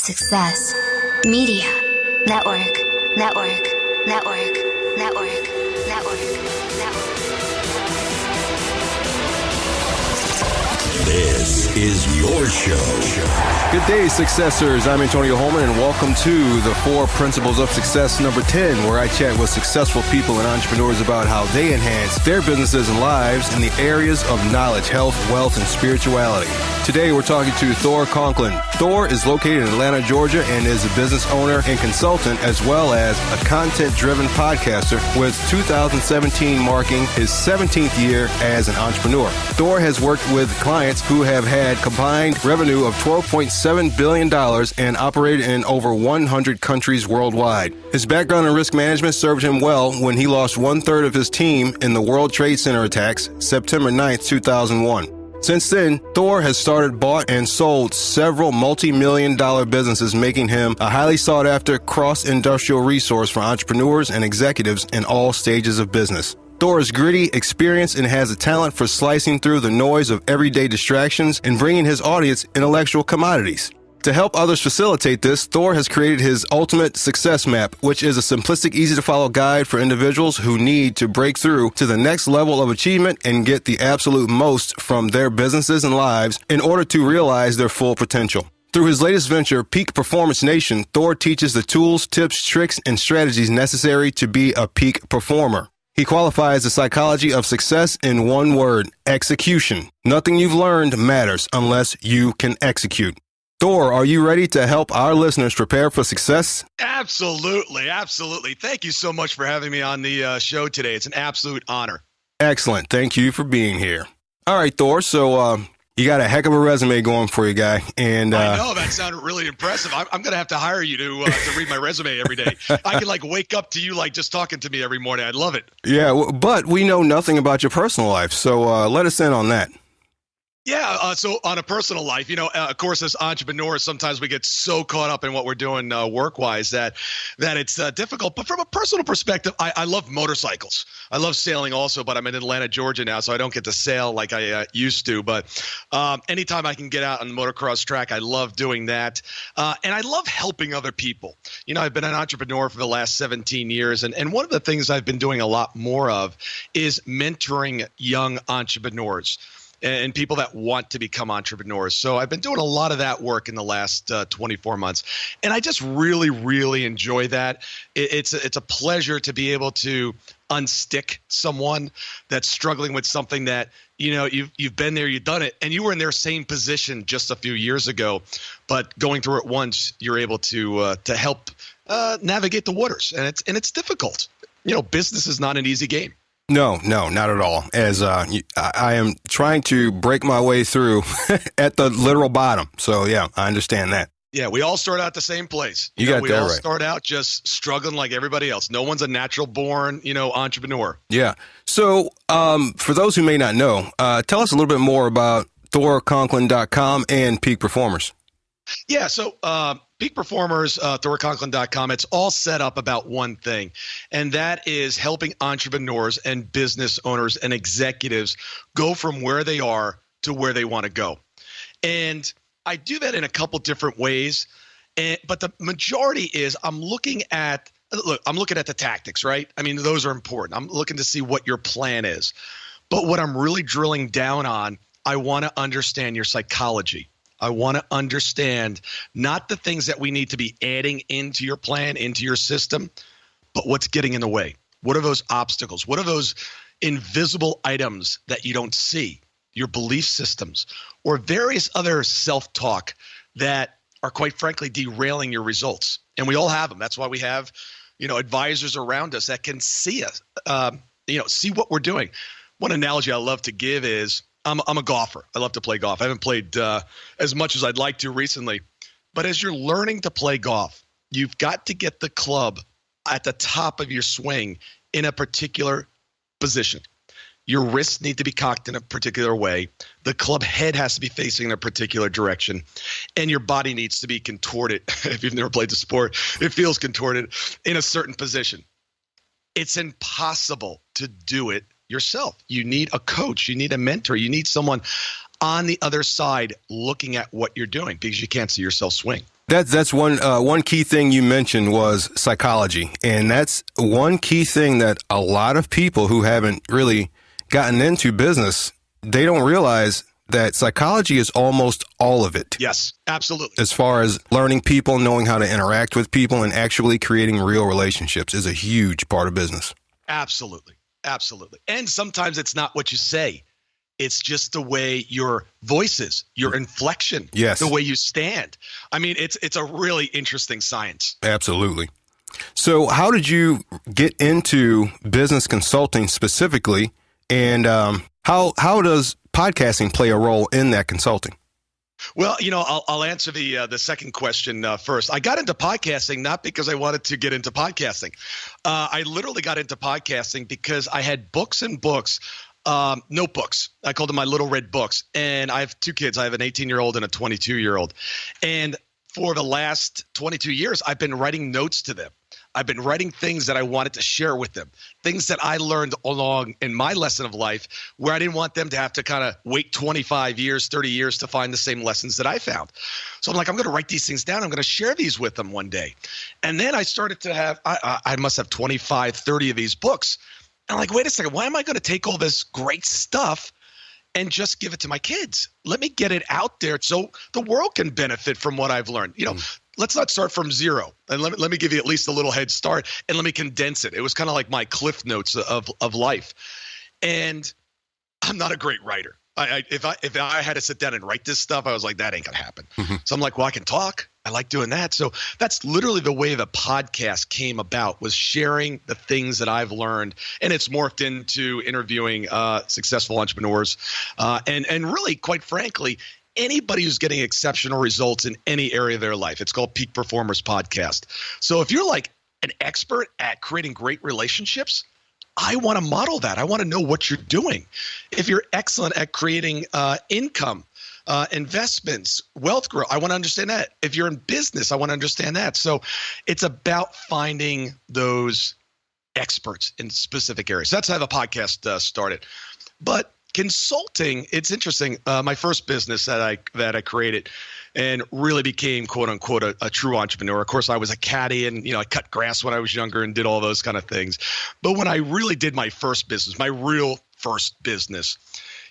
Success. Media. Network. Network. Network. Network. Network. Network. This is your show. Good day, Successors. I'm Antonio Holman, and welcome to the 4 Principles of Success number 10, where I chat with successful people and entrepreneurs about how they enhance their businesses and lives in the areas of knowledge, health, wealth, and spirituality. Today, we're talking to Thor Conklin. Thor is located in Atlanta, Georgia, and is a business owner and consultant, as well as a content-driven podcaster, with 2017 marking his 17th year as an entrepreneur. Thor has worked with clients who have had combined revenue of $12.7 billion and operated in over 100 countries worldwide. His background in risk management served him well when he lost 1/3 of his team in the World Trade Center attacks, September 9th, 2001. Since then, Thor has started, bought, and sold several multi-million-dollar businesses, making him a highly sought-after cross-industrial resource for entrepreneurs and executives in all stages of business. Thor is gritty, experienced, and has a talent for slicing through the noise of everyday distractions and bringing his audience intellectual commodities. To help others facilitate this, Thor has created his Ultimate Success Map, which is a simplistic, easy-to-follow guide for individuals who need to break through to the next level of achievement and get the absolute most from their businesses and lives in order to realize their full potential. Through his latest venture, Peak Performance Nation, Thor teaches the tools, tips, tricks, and strategies necessary to be a peak performer. He qualifies the psychology of success in one word: execution. Nothing you've learned matters unless you can execute. Thor, are you ready to help our listeners prepare for success? Absolutely. Absolutely. Thank you so much for having me on the show today. It's an absolute honor. Excellent. Thank you for being here. All right, Thor. So you got a heck of a resume going for you, guy. And I know that sounded really impressive. I'm going to have to hire you to read my resume every day. I can wake up to you just talking to me every morning. I'd love it. Yeah, but we know nothing about your personal life. So let us in on that. Yeah. So on a personal life, of course, as entrepreneurs, sometimes we get so caught up in what we're doing work-wise that it's difficult. But from a personal perspective, I love motorcycles. I love sailing also, but I'm in Atlanta, Georgia now, so I don't get to sail like I used to. But anytime I can get out on the motocross track, I love doing that. And I love helping other people. I've been an entrepreneur for the last 17 years. And one of the things I've been doing a lot more of is mentoring young entrepreneurs and people that want to become entrepreneurs. So I've been doing a lot of that work in the last 24 months. And I just really, really enjoy that. It's a pleasure to be able to unstick someone that's struggling with something that, you've been there, you've done it, and you were in their same position just a few years ago. But going through it once, you're able to help navigate the waters. And it's difficult. Business is not an easy game. No, not at all. As I am trying to break my way through at the literal bottom. So, yeah, I understand that. Yeah, we all start out the same place. We all start out just struggling like everybody else. No one's a natural born, entrepreneur. Yeah. So for those who may not know, tell us a little bit more about ThorConklin.com and Peak Performers. Yeah, so Peak Performers, ThorConklin.com, it's all set up about one thing, and that is helping entrepreneurs and business owners and executives go from where they are to where they want to go. And I do that in a couple different ways, but the majority is I'm looking at the tactics, right? I mean, those are important. I'm looking to see what your plan is. But what I'm really drilling down on, I want to understand your psychology. I want to understand not the things that we need to be adding into your plan, into your system, but what's getting in the way. What are those obstacles? What are those invisible items that you don't see? Your belief systems or various other self-talk that are quite frankly derailing your results. And we all have them. That's why we have, advisors around us that can see us, see what we're doing. One analogy I love to give is I'm a golfer. I love to play golf. I haven't played as much as I'd like to recently. But as you're learning to play golf, you've got to get the club at the top of your swing in a particular position. Your wrists need to be cocked in a particular way. The club head has to be facing in a particular direction. And your body needs to be contorted. If you've never played the sport, it feels contorted in a certain position. It's impossible to do it yourself. You need a coach. You need a mentor. You need someone on the other side looking at what you're doing because you can't see yourself swing. That's one key thing you mentioned was psychology. And that's one key thing that a lot of people who haven't really gotten into business, they don't realize that psychology is almost all of it. Yes, absolutely. As far as learning people, knowing how to interact with people, and actually creating real relationships is a huge part of business. Absolutely. Absolutely. And sometimes it's not what you say. It's just the way your voice is, your inflection, yes, the way you stand. I mean, it's a really interesting science. Absolutely. So how did you get into business consulting specifically? And how does podcasting play a role in that consulting? Well, I'll answer the second question first. I got into podcasting not because I wanted to get into podcasting. I literally got into podcasting because I had books and books, notebooks. I called them my little red books. And I have two kids. I have an 18-year-old and a 22-year-old. And for the last 22 years, I've been writing notes to them. I've been writing things that I wanted to share with them, things that I learned along in my lesson of life where I didn't want them to have to kind of wait 25 years, 30 years to find the same lessons that I found. So I'm like, I'm going to write these things down. I'm going to share these with them one day. And then I started to have, I must have 25, 30 of these books. And I'm like, wait a second, why am I going to take all this great stuff and just give it to my kids? Let me get it out there so the world can benefit from what I've learned. Let's not start from zero. And let me give you at least a little head start and let me condense it. It was kind of like my cliff notes of life. And I'm not a great writer. If I had to sit down and write this stuff, I was like, that ain't gonna happen. Mm-hmm. So I'm like, well, I can talk. I like doing that. So that's literally the way the podcast came about, was sharing the things that I've learned. And it's morphed into interviewing successful entrepreneurs. And really, quite frankly, anybody who's getting exceptional results in any area of their life. It's called Peak Performers Podcast. So if you're like an expert at creating great relationships, I want to model that. I want to know what you're doing. If you're excellent at creating income, investments, wealth growth, I want to understand that. If you're in business, I want to understand that. So it's about finding those experts in specific areas. That's how the podcast started. But consulting, it's interesting. My first business that I created and really became, quote unquote, a true entrepreneur. Of course, I was a caddy and, I cut grass when I was younger and did all those kind of things. But when I really did my first business, my real first business,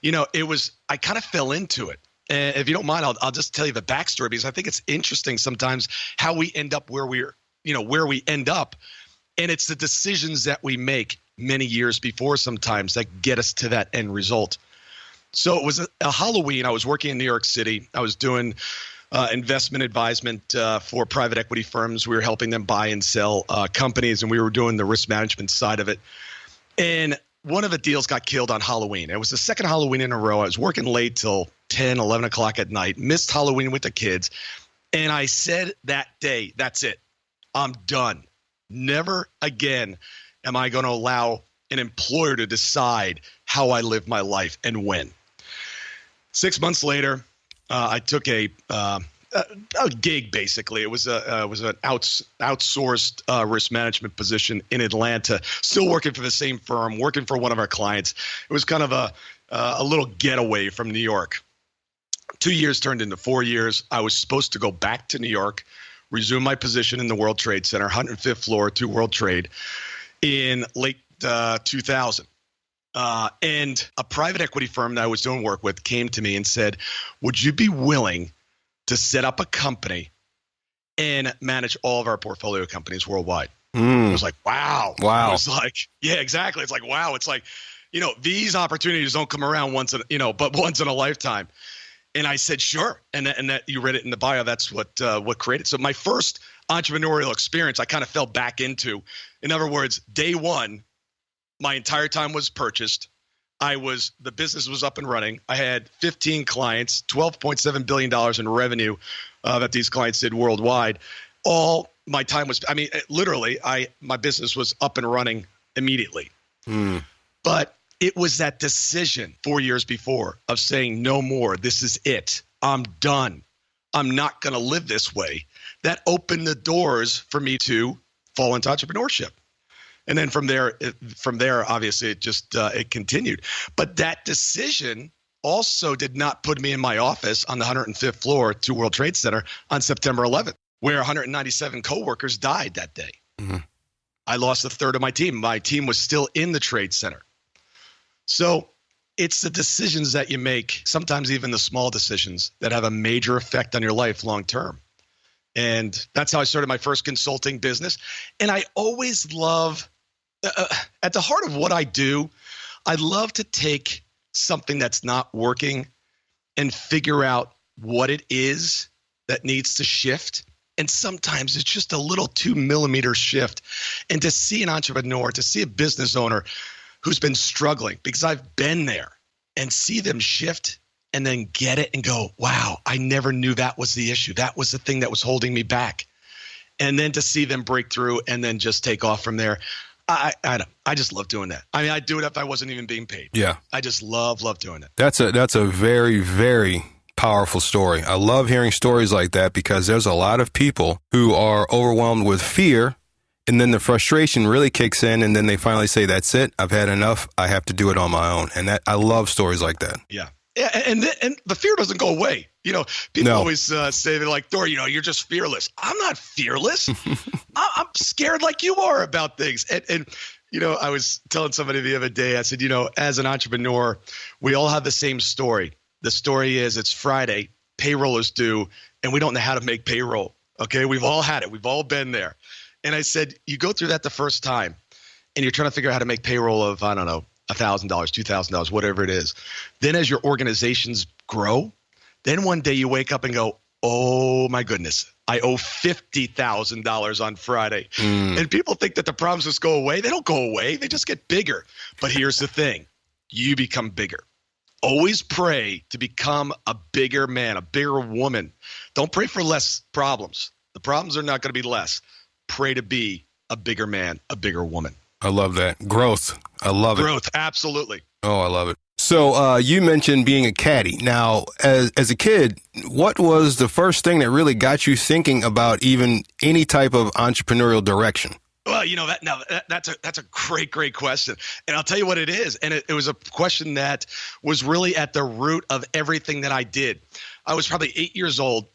I kind of fell into it. And if you don't mind, I'll just tell you the backstory, because I think it's interesting sometimes how we end up where we end up. And it's the decisions that we make many years before sometimes that get us to that end result. So it was a Halloween. I was working in New York City. I was doing investment advisement for private equity firms. We were helping them buy and sell companies, and we were doing the risk management side of it. And one of the deals got killed on Halloween. It was the second Halloween in a row. I was working late till 10, 11 o'clock at night, missed Halloween with the kids. And I said that day, that's it. I'm done. Never again am I going to allow an employer to decide how I live my life and when. 6 months later, I took a gig. Basically, it was an outsourced risk management position in Atlanta. Still working for the same firm, working for one of our clients. It was kind of a little getaway from New York. 2 years turned into 4 years. I was supposed to go back to New York, resume my position in the World Trade Center, 105th floor to World Trade, in late 2000. And a private equity firm that I was doing work with came to me and said, would you be willing to set up a company and manage all of our portfolio companies worldwide? I was like, wow. I was like, yeah, exactly. It's like, wow. It's like, these opportunities don't come around once in a lifetime. And I said, sure. And that you read it in the bio. That's what created. So my first entrepreneurial experience, I kind of fell back into. In other words, day one, my entire time was purchased. The business was up and running. I had 15 clients, $12.7 billion in revenue that these clients did worldwide. All my time was, literally, my business was up and running immediately. But it was that decision 4 years before of saying, no more, this is it. I'm done. I'm not going to live this way. That opened the doors for me to fall into entrepreneurship. And then from there, obviously, it just it continued. But that decision also did not put me in my office on the 105th floor to World Trade Center on September 11th. where 197 coworkers died that day. Mm-hmm. I lost a third of my team. My team was still in the trade center. So it's the decisions that you make, sometimes even the small decisions, that have a major effect on your life long term. And that's how I started my first consulting business. And I always love, at the heart of what I do, I love to take something that's not working and figure out what it is that needs to shift. And sometimes it's just a little 2 millimeter shift. And to see an entrepreneur, to see a business owner who's been struggling, because I've been there, and see them shift and then get it and go, wow, I never knew that was the issue. That was the thing that was holding me back. And then to see them break through and then just take off from there. I just love doing that. I mean, I'd do it if I wasn't even being paid. Yeah. I just love doing it. That's a very, very powerful story. I love hearing stories like that because there's a lot of people who are overwhelmed with fear, and then the frustration really kicks in, and then they finally say, that's it. I've had enough. I have to do it on my own. And that I love stories like that. Yeah. Yeah, and the fear doesn't go away. People always say, they're like, Thor, you're just fearless. I'm not fearless. I'm scared like you are about things. And I was telling somebody the other day, I said, as an entrepreneur, we all have the same story. The story is it's Friday, payroll is due, and we don't know how to make payroll. Okay, we've all had it. We've all been there. And I said, you go through that the first time and you're trying to figure out how to make payroll of, I don't know, $1,000, $2,000, whatever it is. Then as your organizations grow, then one day you wake up and go, oh my goodness, I owe $50,000 on Friday. And people think that the problems just go away. They don't go away. They just get bigger. But here's the thing. You become bigger. Always pray to become a bigger man, a bigger woman. Don't pray for less problems. The problems are not going to be less. Pray to be a bigger man, a bigger woman. I love that. Growth. I love it. Growth, absolutely. Oh, I love it. So you mentioned being a caddy. Now, as a kid, what was the first thing that really got you thinking about even any type of entrepreneurial direction? Well, that's a great question. And I'll tell you what it is. And it was a question that was really at the root of everything that I did. I was probably 8 years old,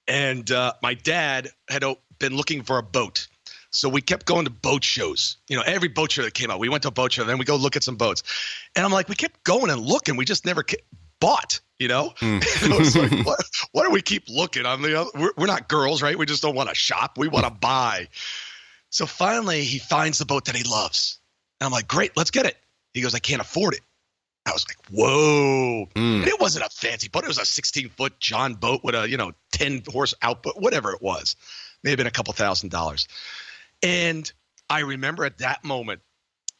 and my dad had been looking for a boat. So we kept going to boat shows, every boat show that came out. We went to a boat show, and then we go look at some boats. And I'm like, we kept going and looking. We just never bought, And I was like, why do we keep looking? We're not girls, right? We just don't want to shop. We want to buy. So finally, he finds the boat that he loves. And I'm like, great, let's get it. He goes, I can't afford it. I was like, whoa. And it wasn't a fancy boat. It was a 16-foot John boat with a, 10-horse output, whatever it was. May have been a couple $1,000s. And I remember at that moment,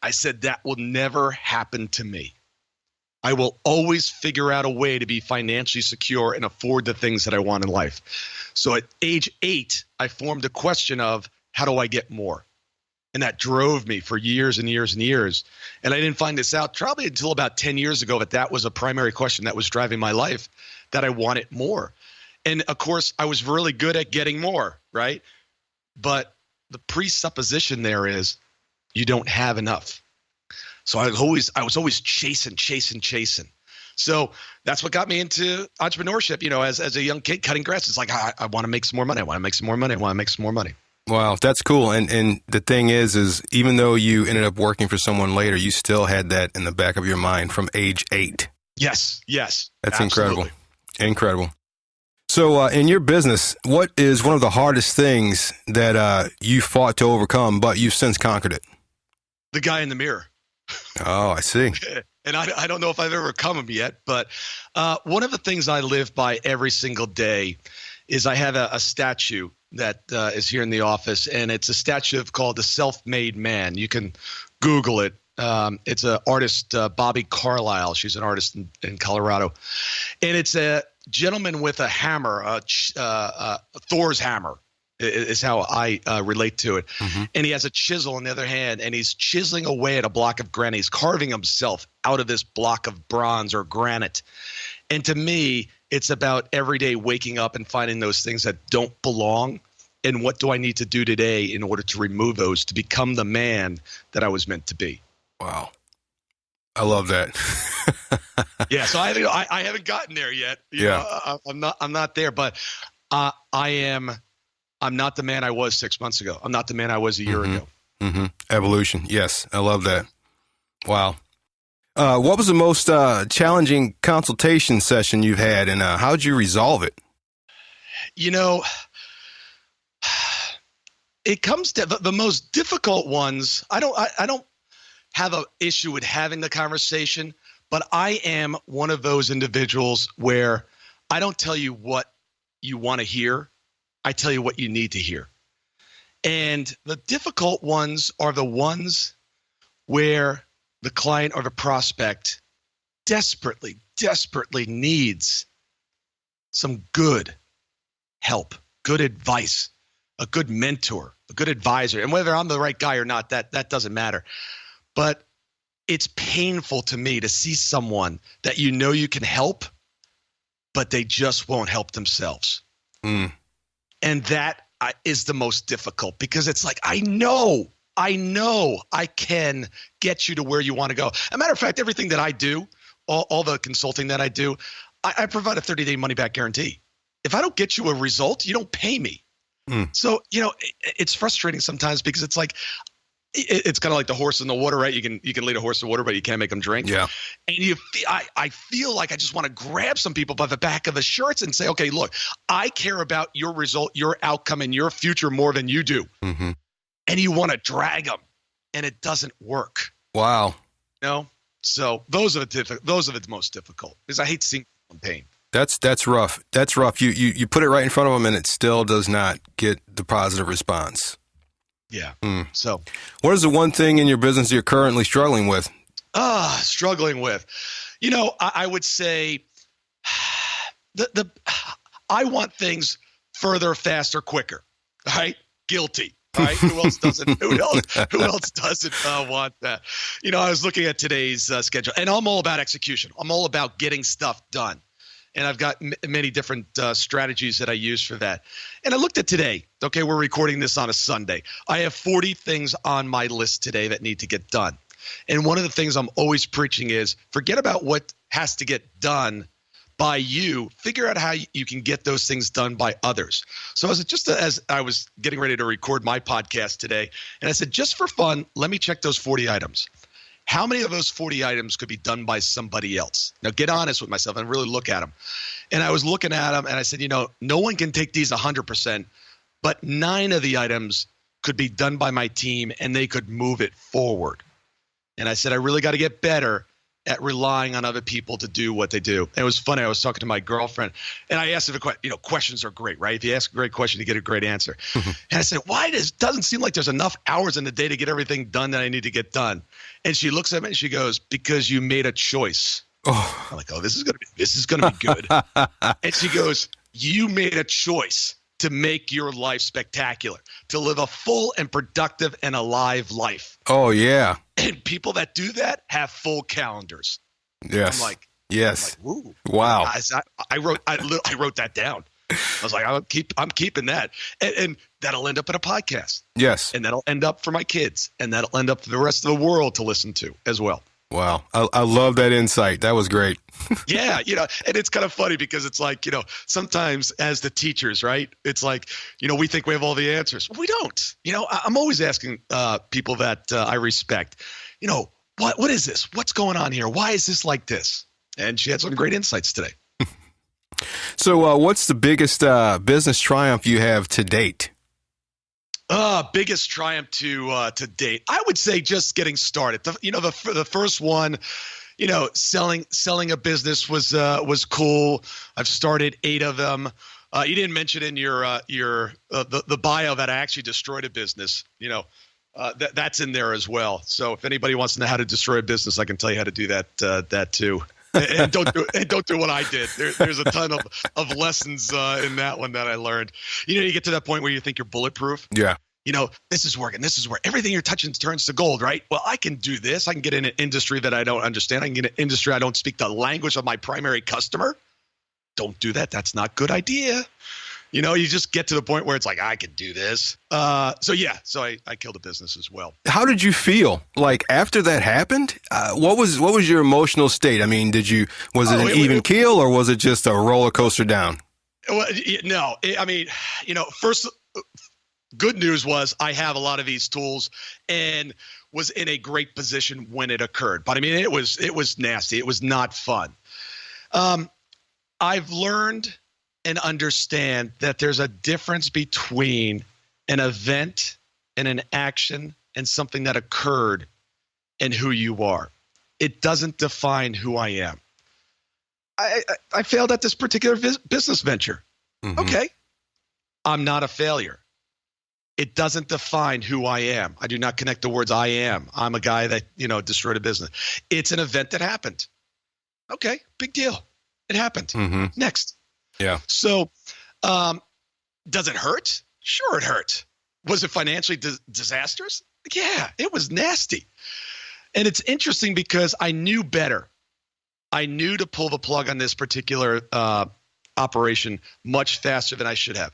I said, that will never happen to me. I will always figure out a way to be financially secure and afford the things that I want in life. So at age 8, I formed a question of, how do I get more? And that drove me for years and years and years. And I didn't find this out probably until about 10 years ago, that was a primary question that was driving my life, that I wanted more. And of course, I was really good at getting more, right? But the presupposition there is you don't have enough. So I was always chasing. So that's what got me into entrepreneurship, as a young kid cutting grass. It's like, I want to make some more money. I want to make some more money. Wow, that's cool. And the thing is even though you ended up working for someone later, you still had that in the back of your mind from age 8. Yes. That's absolutely. Incredible. So in your business, what is one of the hardest things that you fought to overcome, but you've since conquered it? The guy in the mirror. Oh, I see. And I don't know if I've ever overcome him yet, but one of the things I live by every single day is I have a statue that is here in the office, and it's a statue called the Self-Made Man. You can Google it. It's an artist, Bobby Carlisle. She's an artist in Colorado. And it's a gentleman with a hammer, Thor's hammer is how I relate to it. Mm-hmm. And he has a chisel on the other hand, and he's chiseling away at a block of granite. He's carving himself out of this block of bronze or granite. And to me, it's about every day waking up and finding those things that don't belong. And what do I need to do today in order to remove those to become the man that I was meant to be? Wow. I love that. Yeah. So I haven't gotten there yet. You know, I'm not there, but I am I'm not the man I was 6 months ago. I'm not the man I was a year ago. Mm-hmm. Evolution. Yes. I love that. Wow. What was the most challenging consultation session you've had, and how'd you resolve it? It comes to the most difficult ones. I don't have an issue with having the conversation, but I am one of those individuals where I don't tell you what you want to hear. I tell you what you need to hear. And the difficult ones are the ones where the client or the prospect desperately needs some good help, good advice, a good mentor, a good advisor. And whether I'm the right guy or not, that doesn't matter. But it's painful to me to see someone that you know you can help, but they just won't help themselves. And that is the most difficult, because it's like, I know I can get you to where you want to go. As a matter of fact, everything that I do, all the consulting that I do, I provide a 30-day money-back guarantee. If I don't get you a result, you don't pay me. So, it's frustrating sometimes, because it's like, it's kind of like the horse in the water, right? You can lead a horse in water, but you can't make them drink. Yeah. And I feel like I just want to grab some people by the back of the shirts and say, okay, look, I care about your result, your outcome, and your future more than you do. Mm-hmm. And you want to drag them, and it doesn't work. Wow. So those are the most difficult, because I hate seeing people in pain. That's rough. That's rough. You put it right in front of them, and it still does not get the positive response. Yeah. So what is the one thing in your business you're currently struggling with? I would say I want things further, faster, quicker. Right? Guilty. Right? Who else doesn't? Who else doesn't want that? I was looking at today's schedule, and I'm all about execution. I'm all about getting stuff done. And I've got many different strategies that I use for that. And I looked at today. Okay, we're recording this on a Sunday. I have 40 things on my list today that need to get done. And one of the things I'm always preaching is forget about what has to get done by you. Figure out how you can get those things done by others. So as I was getting ready to record my podcast today, and I said, just for fun, let me check those 40 items. How many of those 40 items could be done by somebody else? Now, get honest with myself and really look at them. And I was looking at them, and I said, no one can take these 100%, but 9 of the items could be done by my team, and they could move it forward. And I said, I really got to get better at relying on other people to do what they do. And it was funny. I was talking to my girlfriend, and I asked her, questions are great, right? If you ask a great question, you get a great answer. And I said, why doesn't seem like there's enough hours in the day to get everything done that I need to get done? And she looks at me and she goes, because you made a choice. Oh. I'm like, this is gonna be good. And she goes, you made a choice to make your life spectacular, to live a full and productive and alive life. Oh, yeah. And people that do that have full calendars. Yes. I'm like, woo. Wow. I wrote that down. I was like, I'm keeping that. And that'll end up in a podcast. Yes. And that'll end up for my kids. And that'll end up for the rest of the world to listen to as well. Wow. I love that insight. That was great. Yeah. And it's kind of funny because it's like, sometimes as the teachers, right? It's like, we think we have all the answers. We don't. I'm always asking people that I respect, what is this? What's going on here? Why is this like this? And she had some great insights today. So what's the biggest business triumph you have to date? Biggest triumph to date, I would say just getting started. The first one, selling a business was cool. I've started 8 of them. You didn't mention in your the bio that I actually destroyed a business. That's in there as well. So if anybody wants to know how to destroy a business, I can tell you how to do that too. And don't do what I did. There's a ton of lessons in that one that I learned. You get to that point where you think you're bulletproof. Yeah. This is working. This is where everything you're touching turns to gold, right? Well, I can do this. I can get in an industry that I don't understand. I can get in an industry I don't speak the language of my primary customer. Don't do that. That's not a good idea. You just get to the point where it's like, I can do this. So I killed a business as well. How did you feel like after that happened? What was your emotional state? I mean, was it an even keel, or was it just a roller coaster down? Well, no. First good news was I have a lot of these tools and was in a great position when it occurred. But I mean, it was nasty. It was not fun. I've learned and understand that there's a difference between an event and an action and something that occurred and who you are. It doesn't define who I am. I failed at this particular business venture. Mm-hmm. Okay. I'm not a failure. It doesn't define who I am. I do not connect the words I am. I'm a guy that, destroyed a business. It's an event that happened. Okay. Big deal. It happened. Mm-hmm. Next. Yeah. So, does it hurt? Sure, it hurt. Was it financially disastrous? Yeah, it was nasty. And it's interesting because I knew better. I knew to pull the plug on this particular operation much faster than I should have.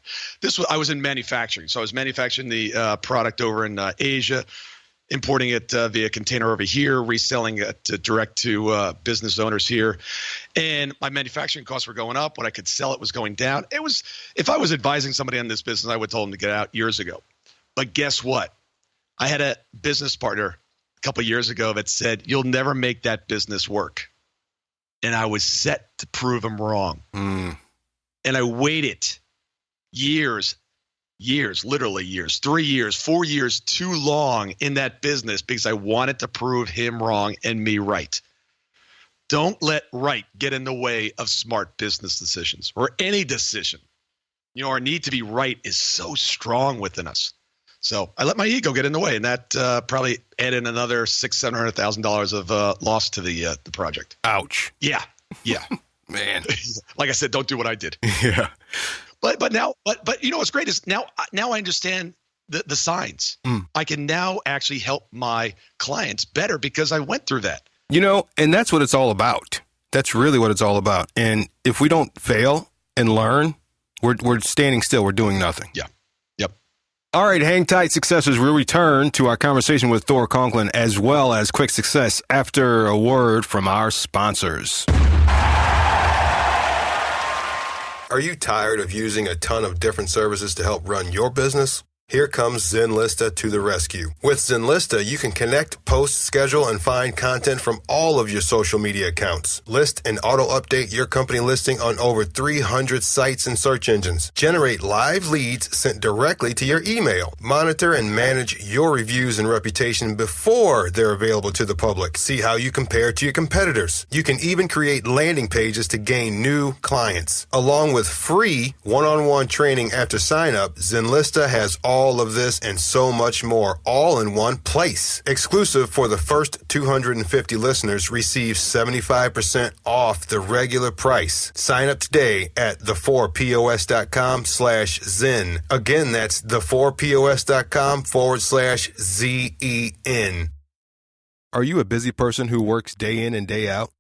I was in manufacturing. So I was manufacturing the product over in Asia, importing it via container over here, reselling it direct to business owners here. And my manufacturing costs were going up. What I could sell it was going down. If I was advising somebody on this business, I would have told them to get out years ago. But guess what? I had a business partner a couple of years ago that said, you'll never make that business work. And I was set to prove him wrong. Mm. And I waited years, literally years, 3 years, 4 years too long in that business because I wanted to prove him wrong and me right. Don't let right get in the way of smart business decisions or any decision. Our need to be right is so strong within us. So I let my ego get in the way, and that probably added another $600,000-$700,000 of loss to the project. Ouch. Yeah. Man. Like I said, don't do what I did. Yeah. But now what's great is now I understand the signs. Mm. I can now actually help my clients better because I went through that. And that's what it's all about. That's really what it's all about. And if we don't fail and learn, we're standing still. We're doing nothing. Yeah. Yep. All right, hang tight, successors. We'll return to our conversation with Thor Conklin as well as Quick Success after a word from our sponsors. Are you tired of using a ton of different services to help run your business? Here comes Zenlista to the rescue. With Zenlista, you can connect, post, schedule, and find content from all of your social media accounts. List and auto-update your company listing on over 300 sites and search engines. Generate live leads sent directly to your email. Monitor and manage your reviews and reputation before they're available to the public. See how you compare to your competitors. You can even create landing pages to gain new clients. Along with free one-on-one training after sign-up, Zenlista has all of this and so much more, all in one place. Exclusive for the first 250 listeners, receive 75% off the regular price. Sign up today at the4pos.com/Zen. Again, that's the4pos.com/ZEN. Are you a busy person who works day in and day out?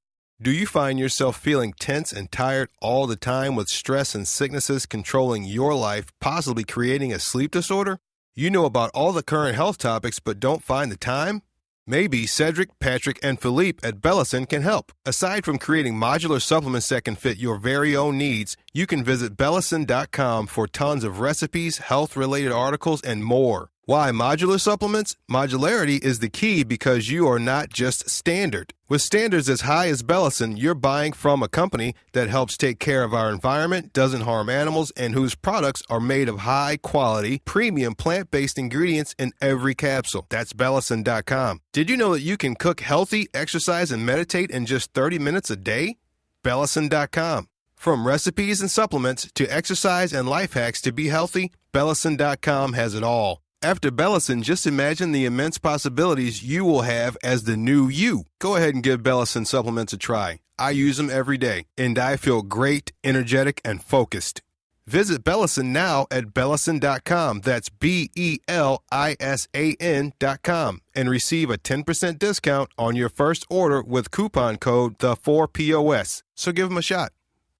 Do you find yourself feeling tense and tired all the time with stress and sicknesses controlling your life, possibly creating a sleep disorder? You know about all the current health topics but don't find the time? Maybe Cedric, Patrick, and Philippe at Bellison can help. Aside from creating modular supplements that can fit your very own needs, you can visit Bellison.com for tons of recipes, health-related articles, and more. Why modular supplements? Modularity is the key because you are not just standard. With standards as high as Bellison, you're buying from a company that helps take care of our environment, doesn't harm animals, and whose products are made of high-quality, premium plant-based ingredients in every capsule. That's Bellison.com. Did you know that you can cook healthy, exercise, and meditate in just 30 minutes a day? Bellison.com. From recipes and supplements to exercise and life hacks to be healthy, Bellison.com has it all. After Bellison, just imagine the immense possibilities you will have as the new you. Go ahead and give Bellison supplements a try. I use them every day, and I feel great, energetic, and focused. Visit Bellison now at Bellison.com. That's BELISAN.com and receive a 10% discount on your first order with coupon code THE4POS. So give them a shot.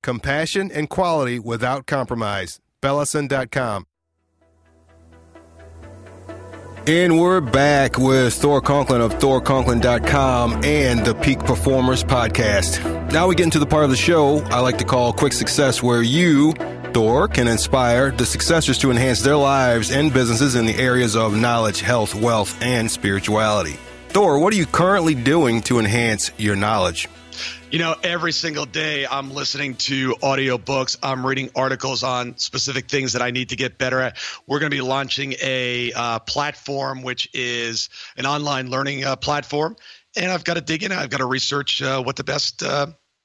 Compassion and quality without compromise. Bellison.com. And we're back with Thor Conklin of ThorConklin.com and the Peak Performers Podcast. Now we get into the part of the show I like to call Quick Success, where you Thor can inspire the successors to enhance their lives and businesses in the areas of knowledge, health, wealth, and spirituality. Thor, what are you currently doing to enhance your knowledge? You know, every single day I'm listening to audiobooks. I'm reading articles on specific things that I need to get better at. We're going to be launching a platform, which is an online learning platform. And I've got to dig in. I've got to research what the best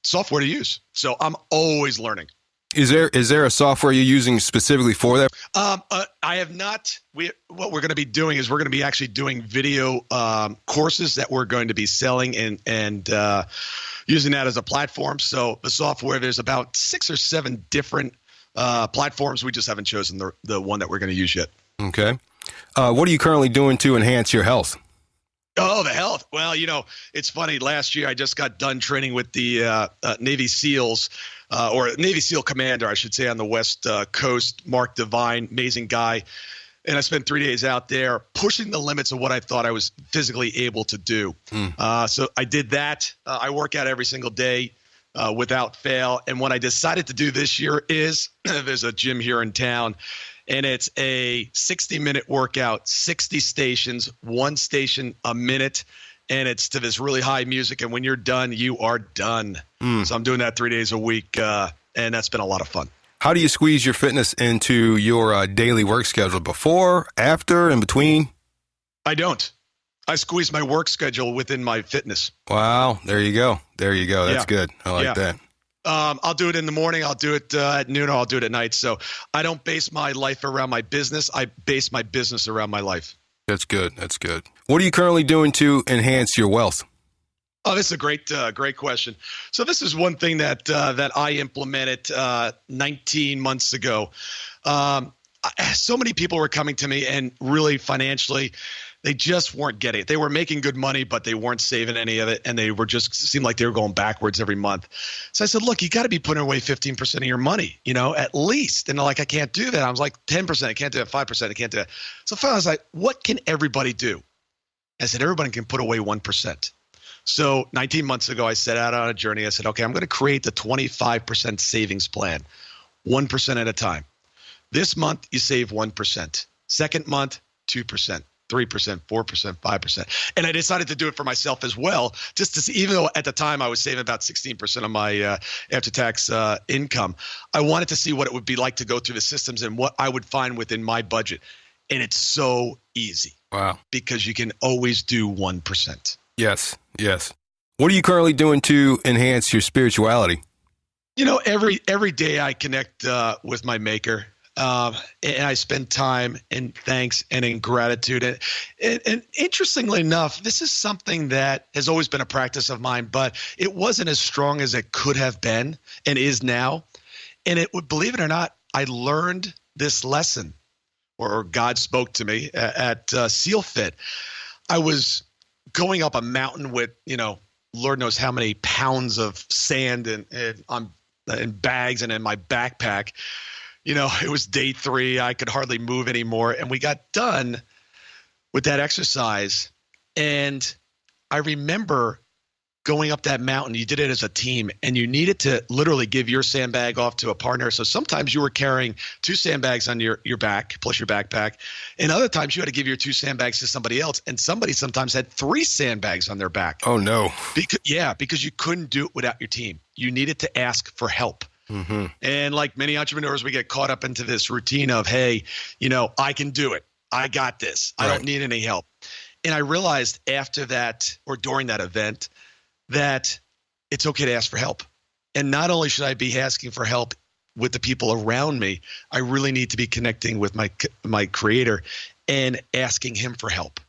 software to use. So I'm always learning. Is there a software you're using specifically for that? I have not. What we're going to be doing is we're going to be actually doing video courses that we're going to be selling and using that as a platform. So the software, there's about 6 or 7 different platforms. We just haven't chosen the one that we're going to use yet. Okay. What are you currently doing to enhance your health? Oh, the health. Well, you know, it's funny. Last year, I just got done training with the Navy SEALs, or Navy SEAL commander, I should say, on the West Coast, Mark Devine, amazing guy. And I spent 3 days out there pushing the limits of what I thought I was physically able to do. So I did that. I work out every single day without fail. And what I decided to do this year is there's a gym here in town, and it's a 60-minute workout, 60 stations, 1 station a minute. And it's to this really high music. And when you're done, you are done. So I'm doing that 3 days a week. And that's been a lot of fun. How do you squeeze your fitness into your daily work schedule? Before, after, in between? I don't. I squeeze my work schedule within my fitness. Wow. There you go. That's good. I like that. I'll do it in the morning. I'll do it at noon, or I'll do it at night. So I don't base my life around my business. I base my business around my life. That's good. What are you currently doing to enhance your wealth? Oh, this is a great question. So this is one thing that I implemented 19 months ago. So many people were coming to me, and really financially, they just weren't getting it. They were making good money, but they weren't saving any of it, and they were just seemed like they were going backwards every month. So I said, look, you got to be putting away 15% of your money, at least. And they're like, I can't do that. I was like, 10%, I can't do it. 5%, I can't do it. So finally, I was like, what can everybody do? I said, everybody can put away 1%. So 19 months ago, I set out on a journey. I said, okay, I'm going to create the 25% savings plan, 1% at a time. This month, you save 1%. Second month, 2%. 3%, 4%, 5%. And I decided to do it for myself as well, just to see, even though at the time I was saving about 16% of my after-tax income, I wanted to see what it would be like to go through the systems and what I would find within my budget. And it's so easy. Wow. Because you can always do 1%. Yes. What are you currently doing to enhance your spirituality? Every day I connect with my maker. And I spend time in thanks and in gratitude. And interestingly enough, this is something that has always been a practice of mine, but it wasn't as strong as it could have been and is now. And believe it or not, I learned this lesson, or God spoke to me at SEAL Fit. I was going up a mountain with, Lord knows how many pounds of sand and bags and in my backpack. It was day 3. I could hardly move anymore. And we got done with that exercise. And I remember going up that mountain. You did it as a team, and you needed to literally give your sandbag off to a partner. So sometimes you were carrying 2 sandbags on your back, plus your backpack. And other times you had to give your 2 sandbags to somebody else. And somebody sometimes had 3 sandbags on their back. Oh, no. Because you couldn't do it without your team. You needed to ask for help. Mm-hmm. And like many entrepreneurs, we get caught up into this routine of, hey, I can do it. I got this. I don't need any help. And I realized after that, or during that event, that it's okay to ask for help. And not only should I be asking for help with the people around me, I really need to be connecting with my creator and asking him for help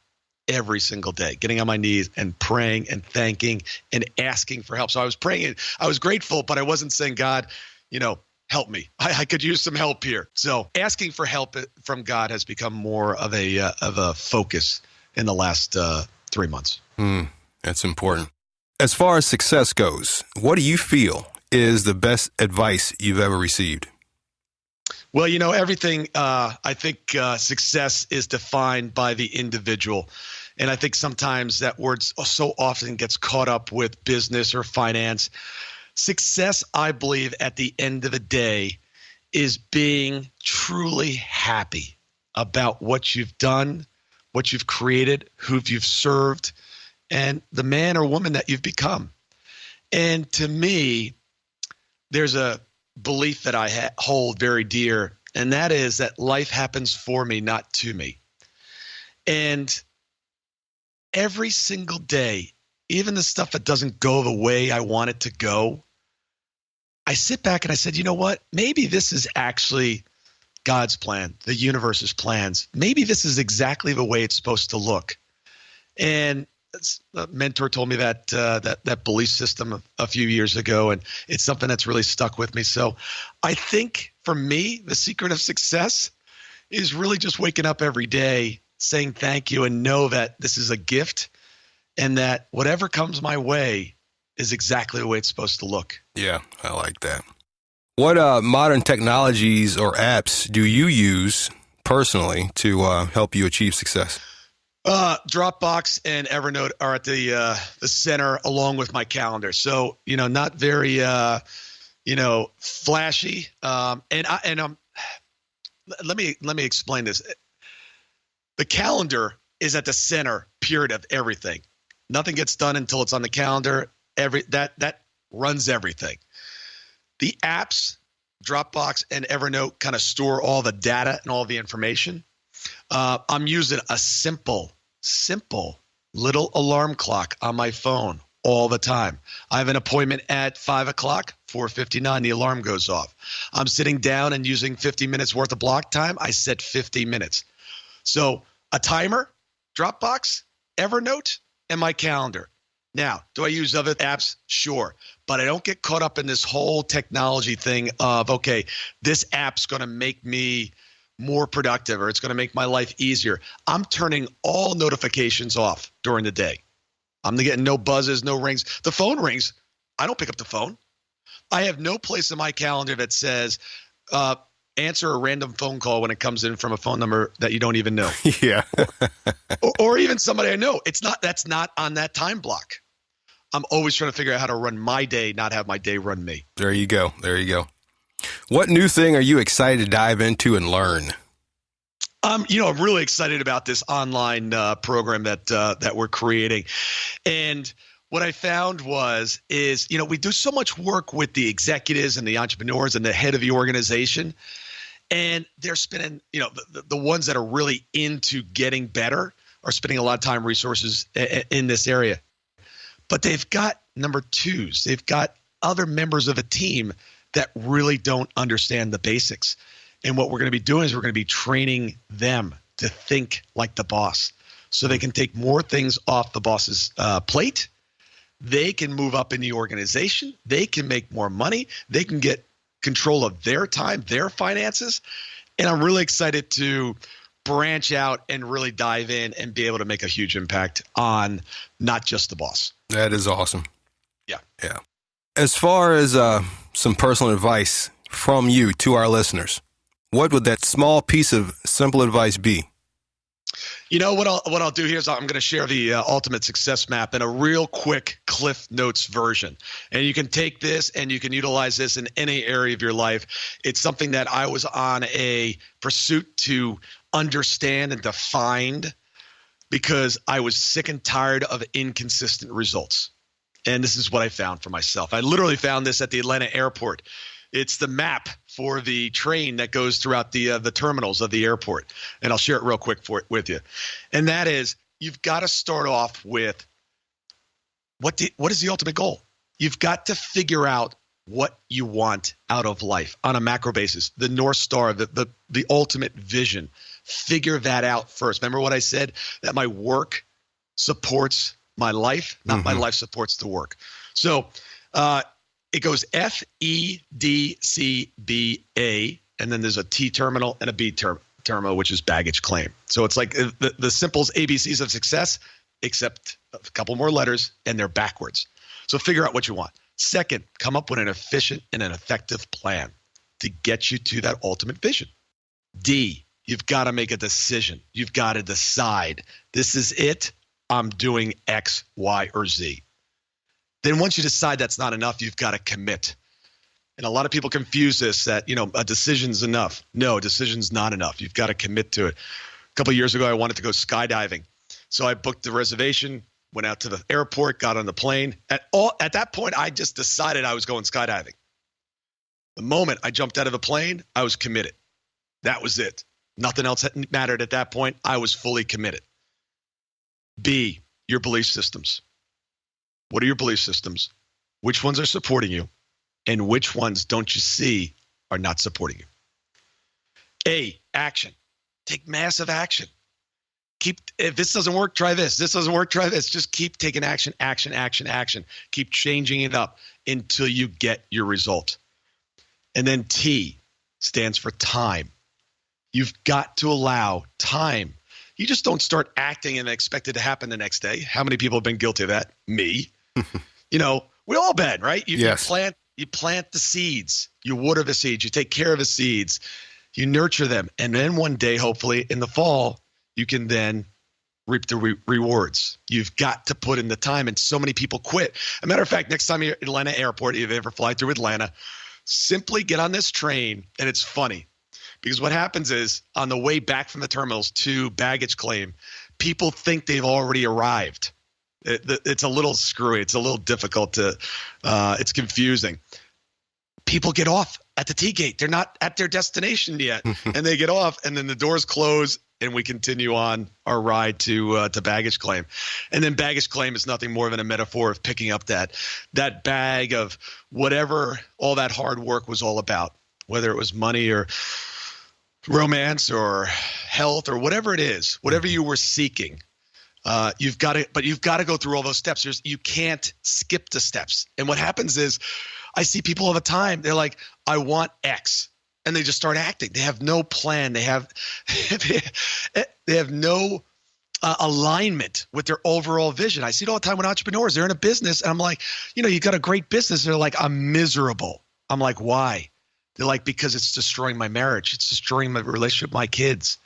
every single day, getting on my knees and praying and thanking and asking for help. So I was praying, I was grateful, but I wasn't saying, God, help me. I could use some help here. So asking for help from God has become more of a focus in the last 3 months. That's important. As far as success goes, what do you feel is the best advice you've ever received? Well, everything, I think success is defined by the individual. And I think sometimes that word so often gets caught up with business or finance. Success, I believe, at the end of the day, is being truly happy about what you've done, what you've created, who you've served, and the man or woman that you've become. And to me, there's a belief that I hold very dear, and that is that life happens for me, not to me. And every single day, even the stuff that doesn't go the way I want it to go, I sit back and I said, you know what? Maybe this is actually God's plan, the universe's plans. Maybe this is exactly the way it's supposed to look. And a mentor told me that belief system a few years ago, and it's something that's really stuck with me. So I think for me, the secret of success is really just waking up every day, saying thank you, and know that this is a gift and that whatever comes my way is exactly the way it's supposed to look. Yeah, I like that. What modern technologies or apps do you use personally to help you achieve success? Dropbox and Evernote are at the center, along with my calendar. So, not very, flashy. Let me explain this. The calendar is at the center, period, of everything. Nothing gets done until it's on the calendar. That runs everything. The apps, Dropbox and Evernote, kind of store all the data and all the information. I'm using a simple little alarm clock on my phone all the time. I have an appointment at 5 o'clock, 4:59, the alarm goes off. I'm sitting down and using 50 minutes worth of block time. I set 50 minutes. So a timer, Dropbox, Evernote, and my calendar. Now, do I use other apps? Sure. But I don't get caught up in this whole technology thing of, okay, this app's going to make me more productive or it's going to make my life easier. I'm turning all notifications off during the day. I'm getting no buzzes, no rings. The phone rings. I don't pick up the phone. I have no place in my calendar that says, answer a random phone call when it comes in from a phone number that you don't even know. Yeah. or even somebody I know. That's not on that time block. I'm always trying to figure out how to run my day, not have my day run me. There you go. What new thing are you excited to dive into and learn? I'm really excited about this online program that we're creating. And what I found is we do so much work with the executives and the entrepreneurs and the head of the organization. And they're spending, the ones that are really into getting better are spending a lot of time, resources in this area. But they've got number twos. They've got other members of a team that really don't understand the basics. And what we're going to be doing is we're going to be training them to think like the boss so they can take more things off the boss's plate. They can move up in the organization. They can make more money. They can get control of their time, their finances. And I'm really excited to branch out and really dive in and be able to make a huge impact on not just the boss. That is awesome. Yeah. As far as some personal advice from you to our listeners, what would that small piece of simple advice be? What I'll do here is I'm going to share the Ultimate Success Map in a real quick Cliff Notes version. And you can take this and you can utilize this in any area of your life. It's something that I was on a pursuit to understand and to find because I was sick and tired of inconsistent results. And this is what I found for myself. I literally found this at the Atlanta airport. It's the map for the train that goes throughout the terminals of the airport. And I'll share it real quick with you. And that is, you've got to start off with what is the ultimate goal? You've got to figure out what you want out of life on a macro basis, the North Star, the ultimate vision. Figure that out first. Remember what I said? That my work supports my life, not my life supports the work. So it goes FEDCBA, and then there's a T terminal and a B terminal, which is baggage claim. So it's like the simple ABCs of success, except a couple more letters, and they're backwards. So figure out what you want. Second, come up with an efficient and an effective plan to get you to that ultimate vision. D, you've got to make a decision. You've got to decide, this is it. I'm doing X, Y, or Z. Then once you decide that's not enough, you've got to commit. And a lot of people confuse this that, a decision's enough. No, decision's not enough. You've got to commit to it. A couple of years ago, I wanted to go skydiving. So I booked the reservation, went out to the airport, got on the plane. At that point, I just decided I was going skydiving. The moment I jumped out of the plane, I was committed. That was it. Nothing else mattered at that point. I was fully committed. B, your belief systems. What are your belief systems? Which ones are supporting you? And which ones don't you see are not supporting you? A, action. Take massive action. If this doesn't work, try this. This doesn't work, try this. Just keep taking action, action, action, action. Keep changing it up until you get your result. And then T stands for time. You've got to allow time. You just don't start acting and expect it to happen the next day. How many people have been guilty of that? Me. We all been, right? Yes. You plant the seeds. You water the seeds. You take care of the seeds. You nurture them. And then one day, hopefully, in the fall, you can then reap the rewards. You've got to put in the time. And so many people quit. As a matter of fact, next time you're at Atlanta Airport, if you ever fly through Atlanta, simply get on this train. And it's funny because what happens is on the way back from the terminals to baggage claim, people think they've already arrived. It's a little screwy. It's a little difficult it's confusing. People get off at the T-gate. They're not at their destination yet. And they get off and then the doors close and we continue on our ride to baggage claim. And then baggage claim is nothing more than a metaphor of picking up that bag of whatever all that hard work was all about, whether it was money or romance or health or whatever it is, whatever you were seeking. You've got to go through all those steps. You can't skip the steps. And what happens is I see people all the time. They're like, I want X. And they just start acting. They have no plan. They have no alignment with their overall vision. I see it all the time with entrepreneurs. They're in a business. And I'm like, you got a great business. They're like, I'm miserable. I'm like, why? They're like, because it's destroying my marriage. It's destroying my relationship with my kids.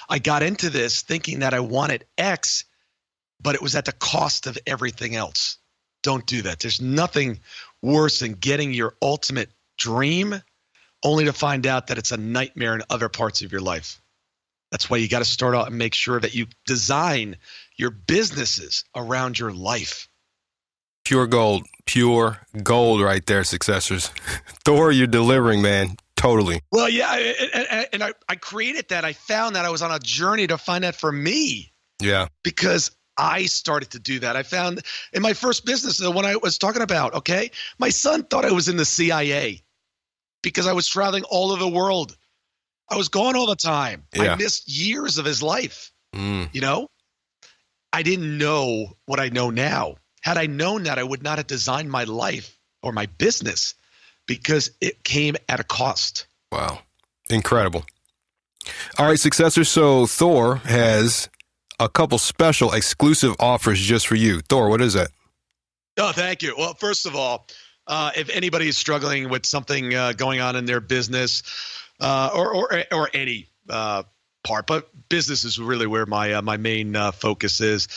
I got into this thinking that I wanted X, but it was at the cost of everything else. Don't do that. There's nothing worse than getting your ultimate dream only to find out that it's a nightmare in other parts of your life. That's why you got to start out and make sure that you design your businesses around your life. Pure gold right there, successors. Thor, you're delivering, man. Totally. Well, yeah, and I created that. I found that I was on a journey to find that for me. Yeah. Because I started to do that. I found in my first business, the one I was talking about, okay, my son thought I was in the CIA because I was traveling all over the world. I was gone all the time. Yeah. I missed years of his life. I didn't know what I know now. Had I known that, I would not have designed my life or my business because it came at a cost. Wow. Incredible. All right, successors. So Thor has a couple special exclusive offers just for you. Thor, what is that? Oh, thank you. Well, first of all, if anybody is struggling with something going on in their business or any part, but business is really where my main focus is,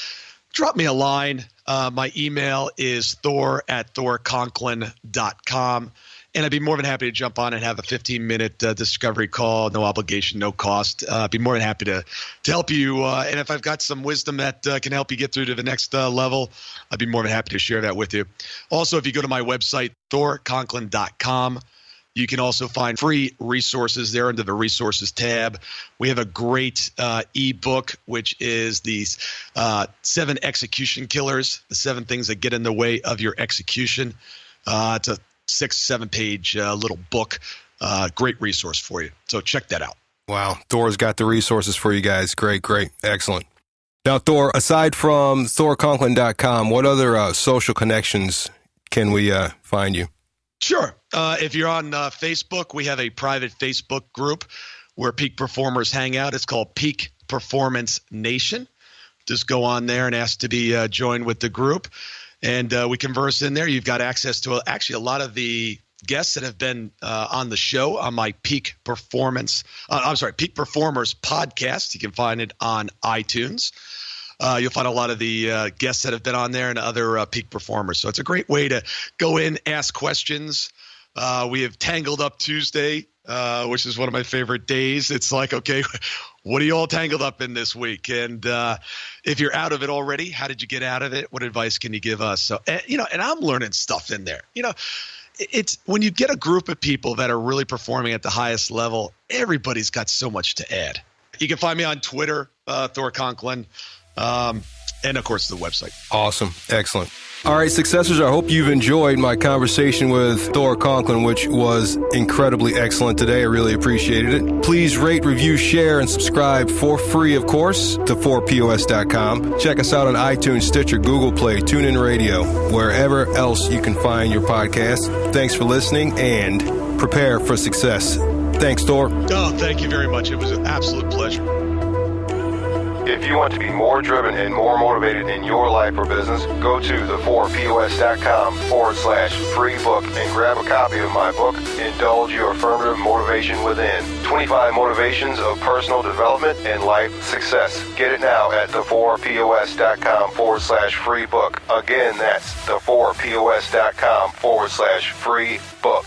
drop me a line. My email is thor@thorconklin.com. And I'd be more than happy to jump on and have a 15-minute discovery call, no obligation, no cost. I'd be more than happy to help you. And if I've got some wisdom that can help you get through to the next level, I'd be more than happy to share that with you. Also, if you go to my website, thorconklin.com, you can also find free resources there under the resources tab. We have a great ebook, which is these 7 execution killers, the 7 things that get in the way of your execution. It's a 6-7 page little book. Great resource for you. So check that out. Wow. Thor's got the resources for you guys. Great. Excellent. Now, Thor, aside from thorconklin.com, what other social connections can we find you? Sure. If you're on Facebook, we have a private Facebook group where peak performers hang out. It's called Peak Performance Nation. Just go on there and ask to be joined with the group. And we converse in there. You've got access to actually a lot of the guests that have been on the show on my Peak Performers podcast. You can find it on iTunes. You'll find a lot of the guests that have been on there and other peak performers. So it's a great way to go in, ask questions, We have Tangled Up Tuesday, which is one of my favorite days. It's like, okay, what are you all tangled up in this week? And if you're out of it already, how did you get out of it? What advice can you give us? So, and I'm learning stuff in there. It's when you get a group of people that are really performing at the highest level, everybody's got so much to add. You can find me on Twitter, Thor Conklin, and of course the website. Awesome. Excellent. All right, successors, I hope you've enjoyed my conversation with Thor Conklin, which was incredibly excellent today. I really appreciated it. Please rate, review, share, and subscribe for free, of course, to 4POS.com. Check us out on iTunes, Stitcher, Google Play, TuneIn Radio, wherever else you can find your podcast. Thanks for listening, and prepare for success. Thanks, Thor. Oh, thank you very much. It was an absolute pleasure. If you want to be more driven and more motivated in your life or business, go to the4pos.com/free book and grab a copy of my book, Indulge Your Affirmative Motivation Within. 25 motivations of personal development and life success. Get it now at the4pos.com/free book. Again, that's the4pos.com/free book.